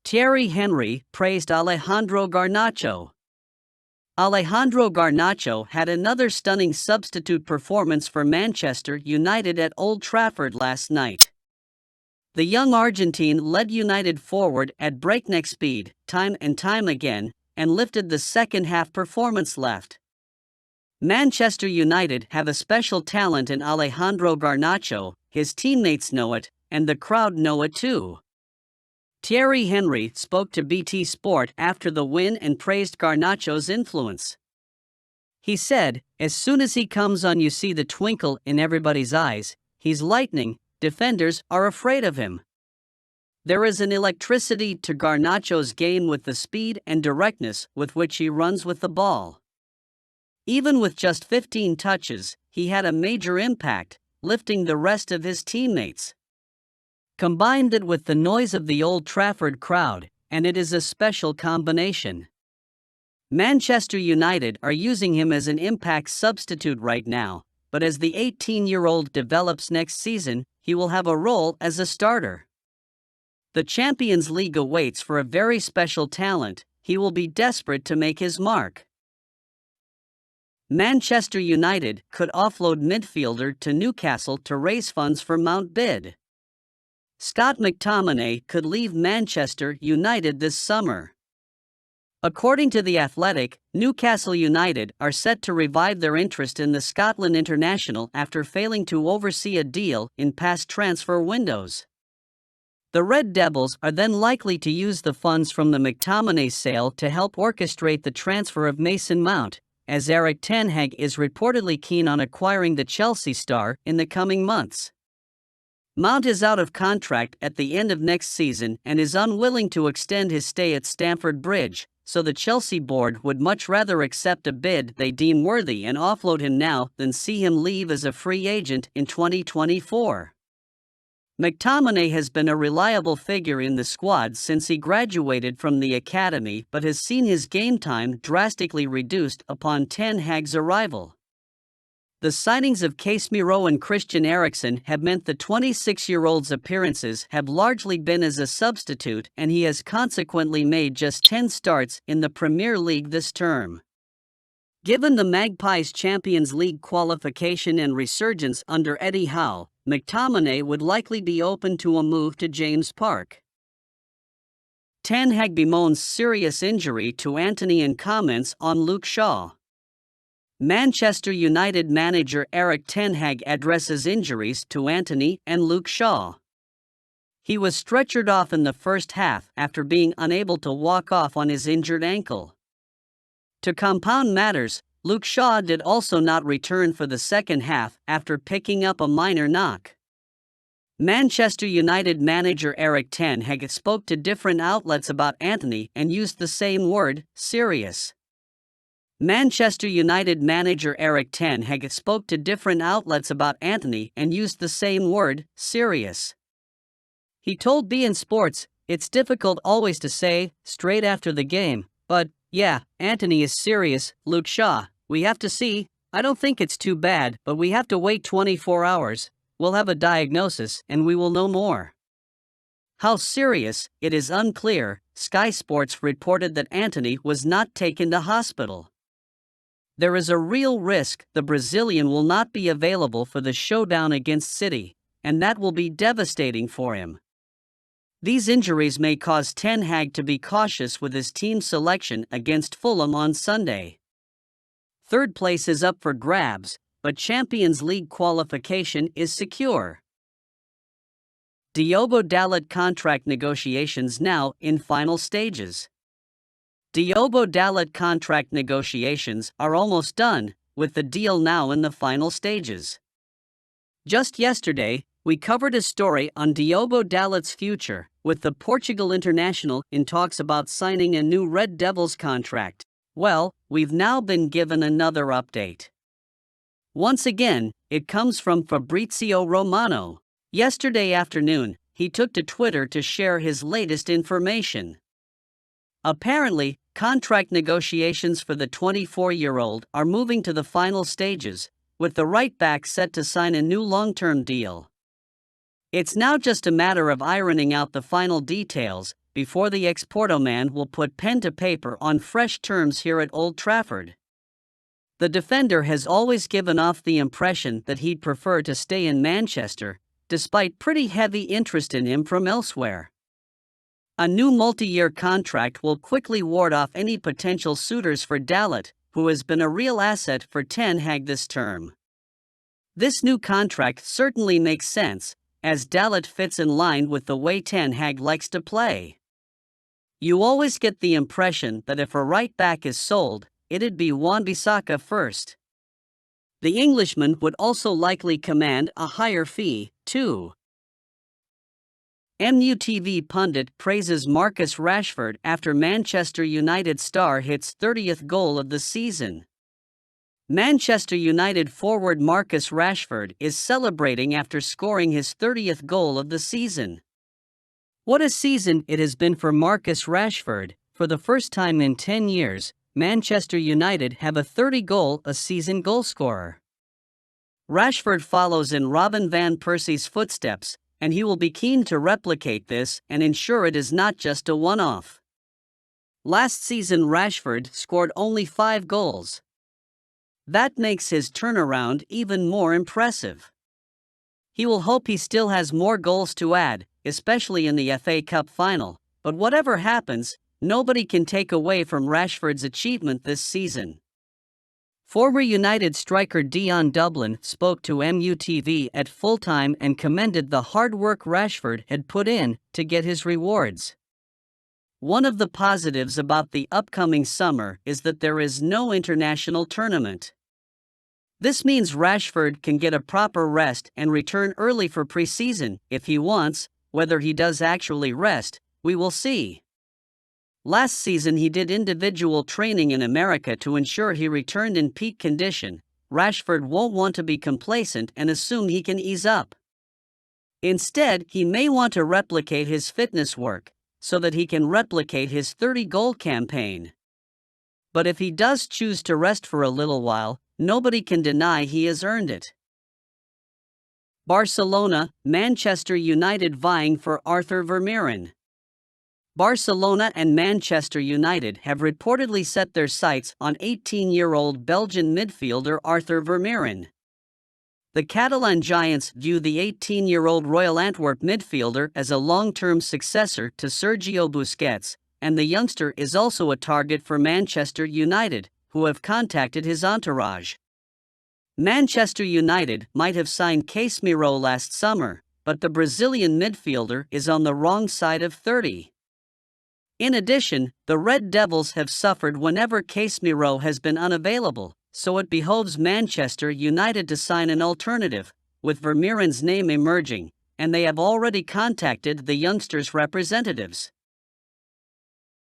Thierry Henry praised Alejandro Garnacho. Alejandro Garnacho had another stunning substitute performance for Manchester United at Old Trafford last night. The young Argentine led United forward at breakneck speed, time and time again, and lifted the second-half performance left. Manchester United have a special talent in Alejandro Garnacho, his teammates know it, and the crowd know it too. Thierry Henry spoke to BT Sport after the win and praised Garnacho's influence. He said, "As soon as he comes on, you see the twinkle in everybody's eyes. He's lightning, defenders are afraid of him. There is an electricity to Garnacho's game with the speed and directness with which he runs with the ball. Even with just 15 touches, he had a major impact, lifting the rest of his teammates. Combine that with the noise of the Old Trafford crowd, and it is a special combination." Manchester United are using him as an impact substitute right now, but as the 18-year-old develops next season, he will have a role as a starter. The Champions League awaits for a very special talent. He will be desperate to make his mark. Manchester United could offload midfielder to Newcastle to raise funds for Mount Bid. Scott McTominay could leave Manchester United this summer. According to The Athletic, Newcastle United are set to revive their interest in the Scotland international after failing to oversee a deal in past transfer windows. The Red Devils are then likely to use the funds from the McTominay sale to help orchestrate the transfer of Mason Mount, as Erik ten Hag is reportedly keen on acquiring the Chelsea star in the coming months. Mount is out of contract at the end of next season and is unwilling to extend his stay at Stamford Bridge, so the Chelsea board would much rather accept a bid they deem worthy and offload him now than see him leave as a free agent in 2024. McTominay has been a reliable figure in the squad since he graduated from the academy but has seen his game time drastically reduced upon ten Hag's arrival. The signings of Casemiro and Christian Eriksen have meant the 26-year-old's appearances have largely been as a substitute, and he has consequently made just 10 starts in the Premier League this term. Given the Magpies' Champions League qualification and resurgence under Eddie Howe, McTominay would likely be open to a move to James Park. Ten Hag bemoans serious injury to Antony in comments on Luke Shaw. Manchester United manager Erik ten Hag addresses injuries to Antony and Luke Shaw. He was stretchered off in the first half after being unable to walk off on his injured ankle. To compound matters, Luke Shaw did also not return for the second half after picking up a minor knock. Manchester United manager Erik ten Hag spoke to different outlets about Antony and used the same word, serious. Manchester United manager Erik ten Hag spoke to different outlets about Antony and used the same word, serious. He told beIN Sports, "It's difficult always to say, straight after the game, but, yeah, Antony is serious, Luke Shaw, we have to see, I don't think it's too bad, but we have to wait 24 hours, we'll have a diagnosis and we will know more." How serious, it is unclear. Sky Sports reported that Antony was not taken to hospital. There is a real risk the Brazilian will not be available for the showdown against City, and that will be devastating for him. These injuries may cause ten Hag to be cautious with his team selection against Fulham on Sunday. Third place is up for grabs, but Champions League qualification is secure. Diogo Dalot contract negotiations now in final stages. Diogo Dalot contract negotiations are almost done, with the deal now in the final stages. Just yesterday, we covered a story on Diogo Dalot's future, with the Portugal international in talks about signing a new Red Devils contract. Well, we've now been given another update. Once again, it comes from Fabrizio Romano. Yesterday afternoon, he took to Twitter to share his latest information. Apparently, contract negotiations for the 24-year-old are moving to the final stages, with the right back set to sign a new long-term deal. It's now just a matter of ironing out the final details, before the ex-Porto man will put pen to paper on fresh terms here at Old Trafford. The defender has always given off the impression that he'd prefer to stay in Manchester, despite pretty heavy interest in him from elsewhere. A new multi-year contract will quickly ward off any potential suitors for DALOT, who has been a real asset for Ten Hag this term. This new contract certainly makes sense, as DALOT fits in line with the way Ten Hag likes to play. You always get the impression that if a right back is sold, it'd be Wan-Bissaka first. The Englishman would also likely command a higher fee, too. MUTV pundit praises Marcus Rashford after Manchester United star hits 30th goal of the season. Manchester United forward Marcus Rashford is celebrating after scoring his 30th goal of the season. What a season it has been for Marcus Rashford. For the first time in 10 years, Manchester United have a 30-goal-a-season goalscorer. Rashford follows in Robin van Persie's footsteps, and he will be keen to replicate this and ensure it is not just a one-off. Last season Rashford scored only 5 goals. That makes his turnaround even more impressive. He will hope he still has more goals to add, especially in the FA Cup final, but whatever happens, nobody can take away from Rashford's achievement this season. Former United striker Dion Dublin spoke to MUTV at full-time and commended the hard work Rashford had put in to get his rewards. One of the positives about the upcoming summer is that there is no international tournament. This means Rashford can get a proper rest and return early for pre-season if he wants. Whether he does actually rest, we will see. Last season he did individual training in America to ensure he returned in peak condition. Rashford won't want to be complacent and assume he can ease up. Instead, he may want to replicate his fitness work, so that he can replicate his 30-goal campaign. But if he does choose to rest for a little while, nobody can deny he has earned it. Barcelona, Manchester United vying for Arthur Vermeeren. Barcelona and Manchester United have reportedly set their sights on 18-year-old Belgian midfielder Arthur Vermeeren. The Catalan giants view the 18-year-old Royal Antwerp midfielder as a long-term successor to Sergio Busquets, and the youngster is also a target for Manchester United, who have contacted his entourage. Manchester United might have signed Casemiro last summer, but the Brazilian midfielder is on the wrong side of 30. In addition, the Red Devils have suffered whenever Casemiro has been unavailable, so it behoves Manchester United to sign an alternative, with Vermeeren's name emerging, and they have already contacted the youngster's representatives.